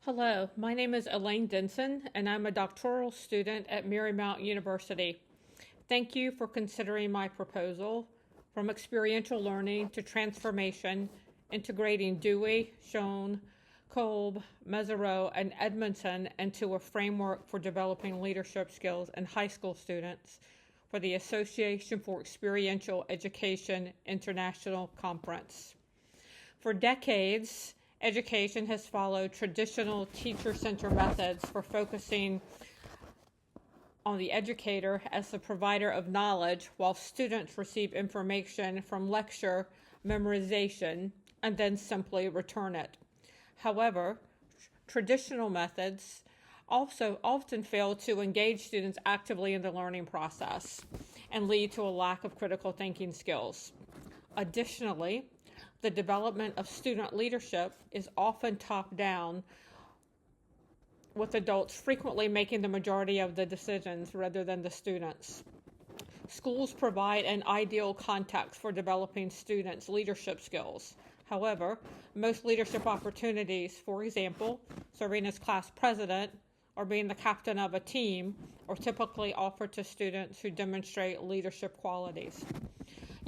Hello, my name is Elaine Denson, and I'm a doctoral student at Marymount University. Thank you for considering my proposal, From Experiential Learning to Transformation, integrating Dewey, Schoen, Kolb, Mesereau, and Edmondson into a framework for developing leadership skills in high school students for the Association for Experiential Education International Conference. For decades, education has followed traditional teacher-centered methods for focusing on the educator as the provider of knowledge while students receive information from lecture memorization and then simply return it. However, traditional methods also often fail to engage students actively in the learning process and lead to a lack of critical thinking skills. Additionally, the development of student leadership is often top-down, with adults frequently making the majority of the decisions rather than the students. Schools provide an ideal context for developing students' leadership skills. However, most leadership opportunities, for example, serving as class president or being the captain of a team, are typically offered to students who demonstrate leadership qualities.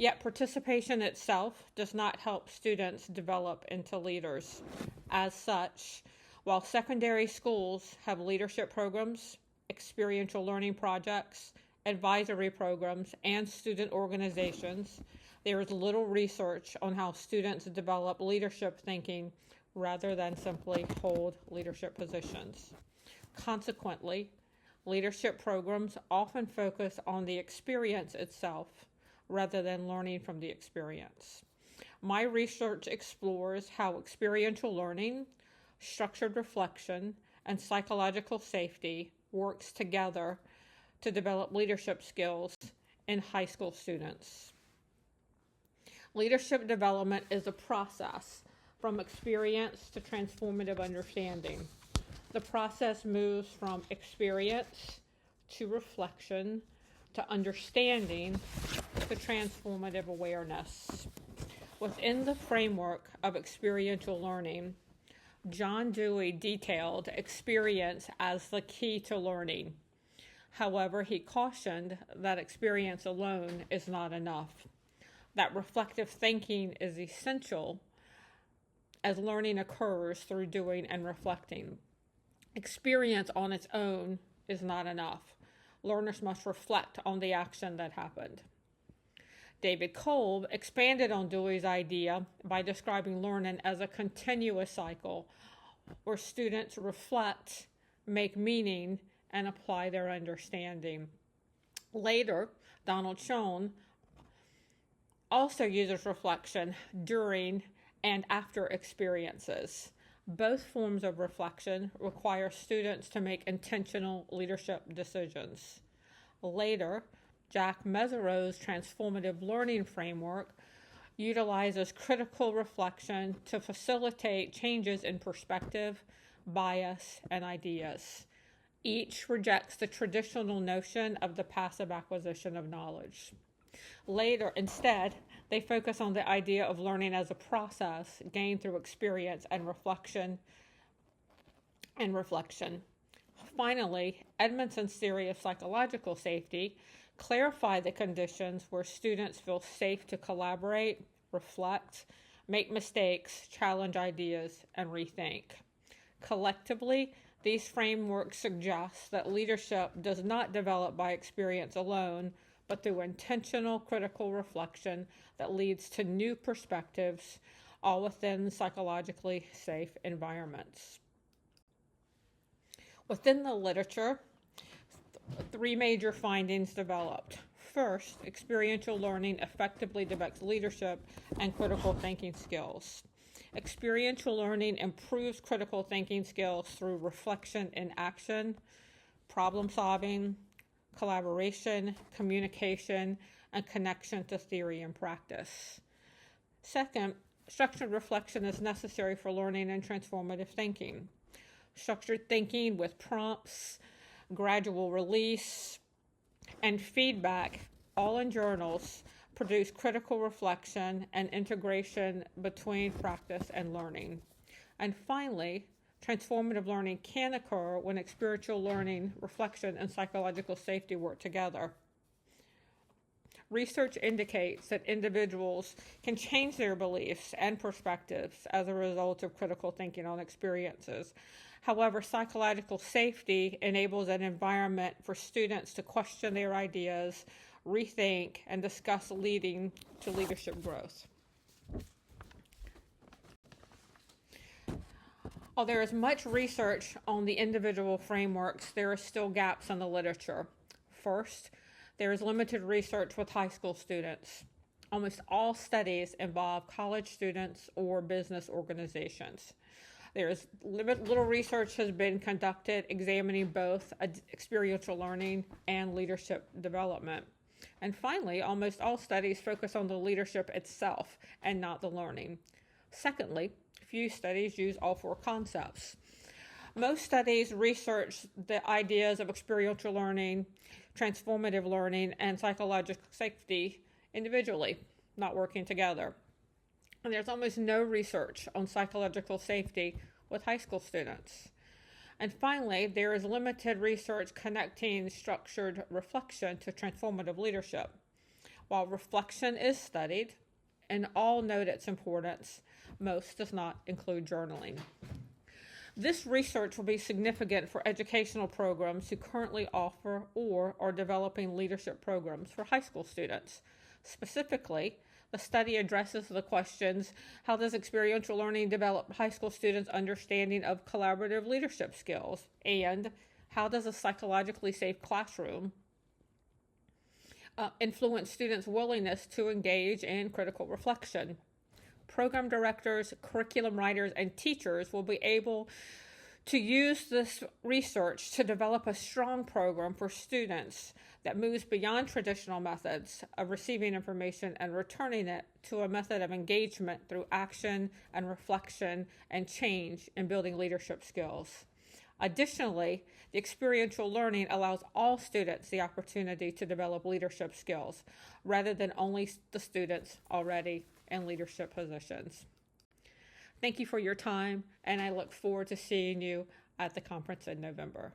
Yet participation itself does not help students develop into leaders. As such, while secondary schools have leadership programs, experiential learning projects, advisory programs, and student organizations, there is little research on how students develop leadership thinking rather than simply hold leadership positions. Consequently, leadership programs often focus on the experience itself rather than learning from the experience. My research explores how experiential learning, structured reflection, and psychological safety works together to develop leadership skills in high school students. Leadership development is a process from experience to transformative understanding. The process moves from experience to reflection to understanding to transformative awareness. Within the framework of experiential learning, John Dewey detailed experience as the key to learning. However, he cautioned that experience alone is not enough, that reflective thinking is essential as learning occurs through doing and reflecting. Experience on its own is not enough. Learners must reflect on the action that happened. David Kolb expanded on Dewey's idea by describing learning as a continuous cycle where students reflect, make meaning, and apply their understanding. Later, Donald Schoen also uses reflection during and after experiences. Both forms of reflection require students to make intentional leadership decisions. Later, Jack Mesereau's transformative learning framework utilizes critical reflection to facilitate changes in perspective, bias, and ideas. Each rejects the traditional notion of the passive acquisition of knowledge. Later, instead, they focus on the idea of learning as a process gained through experience and reflection. Finally, Edmondson's theory of psychological safety clarified the conditions where students feel safe to collaborate, reflect, make mistakes, challenge ideas, and rethink. Collectively, these frameworks suggest that leadership does not develop by experience alone, but through intentional critical reflection that leads to new perspectives, all within psychologically safe environments. Within the literature, three major findings developed. First, experiential learning effectively develops leadership and critical thinking skills. Experiential learning improves critical thinking skills through reflection in action, problem solving, collaboration, communication, and connection to theory and practice. Second, structured reflection is necessary for learning and transformative thinking. Structured thinking with prompts, gradual release, and feedback, all in journals, produce critical reflection and integration between practice and learning. And finally, Transformative learning can occur when experiential learning, reflection, and psychological safety work together. Research indicates that individuals can change their beliefs and perspectives as a result of critical thinking on experiences. However, psychological safety enables an environment for students to question their ideas, rethink, and discuss, leading to leadership growth. While there is much research on the individual frameworks, there are still gaps in the literature. First, there is limited research with high school students. Almost all studies involve college students or business organizations. There is little research has been conducted examining both experiential learning and leadership development. And finally, almost all studies focus on the leadership itself and not the learning. Secondly, few studies use all four concepts. Most studies research the ideas of experiential learning, transformative learning, and psychological safety individually, not working together. And there's almost no research on psychological safety with high school students. And finally, there is limited research connecting structured reflection to transformative leadership. While reflection is studied, and all note its importance, most does not include journaling. This research will be significant for educational programs who currently offer or are developing leadership programs for high school students. Specifically, the study addresses the questions: how does experiential learning develop high school students' understanding of collaborative leadership skills? And how does a psychologically safe classroom influence students' willingness to engage in critical reflection? Program directors, curriculum writers, and teachers will be able to use this research to develop a strong program for students that moves beyond traditional methods of receiving information and returning it to a method of engagement through action and reflection and change in building leadership skills. Additionally, the experiential learning allows all students the opportunity to develop leadership skills rather than only the students already in leadership positions. Thank you for your time, and I look forward to seeing you at the conference in November.